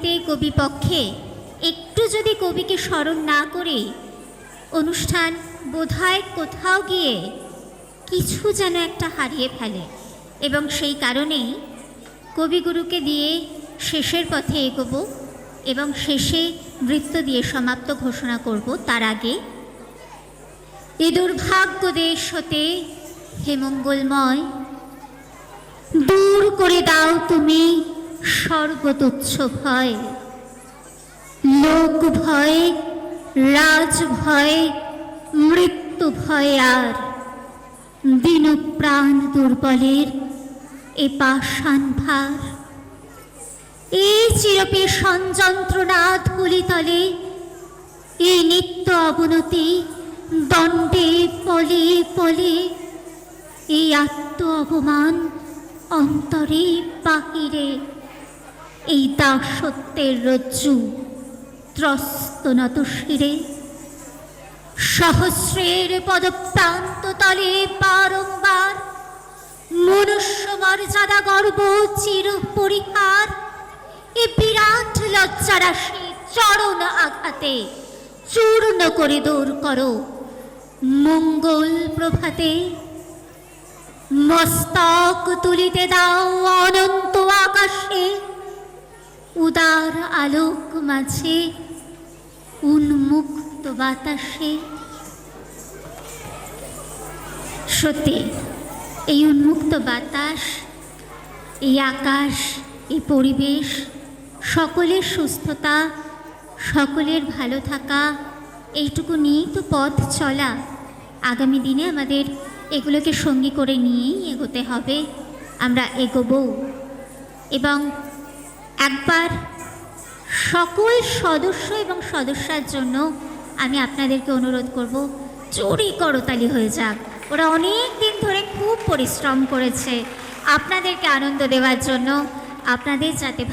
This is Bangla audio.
পরিস্থিতিতে কবি পক্ষে একটু যদি কবিকে স্মরণ না করে অনুষ্ঠান বোধহয় কোথাও গিয়ে কিছু যেন একটা হারিয়ে ফেলে, এবং সেই কারণেই কবিগুরুকে দিয়ে শেষের পথে এগোবো এবং শেষে নৃত্য দিয়ে সমাপ্ত ঘোষণা করব। তার আগে এ দুর্ভাগ্য দেশ হতে হে মঙ্গলময়, দূর করে দাও তুমি সর্বতুচ্ছ ভয়, লোক ভয়, রাজ ভয়, মৃত্যু ভয়, আর দিন প্রাণ দুর্বলের এ পাষাণ ভার। এই চিরপেশন যন্ত্রণা ধুলিতলে, এই নিত্য অবনতি দণ্ডে পলে পলে, এই আত্ম অপমান অন্তরে বাহিরে, এই দাসত্বের রজ্জু ত্রস্ত নত শিরে, সহস্রের পদপ্রান্ত তলে বারংবার মনুষ্য মর্যাদা গর্ব চির পরিহার, এ বিরাট লজ্জারাশি চরণ আঘাতে চূর্ণ করে দূর করো মঙ্গল প্রভাতে। মস্তক তুলিতে দাও অনন্ত আকাশে, উদার আলোক মাঝে উন্মুক্ত বাতাসে। সত্যি এই উন্মুক্ত বাতাস, এই আকাশ, এই পরিবেশ, সকলের সুস্থতা, সকলের ভালো থাকা, এইটুকু নিয়েই তো পথ চলা। আগামী দিনে আমাদের এগুলোকে সঙ্গী করে নিয়েই এগোতে হবে, আমরা এগোবো। এবং একবার সকল সদস্য এবং সদস্যার জন্য আমি আপনাদেরকে অনুরোধ করব, জোরে করতালি হয়ে যাক। ওরা অনেক দিন ধরে খুব পরিশ্রম করেছে আপনাদেরকে আনন্দ দেওয়ার জন্য। আপনাদের যাতে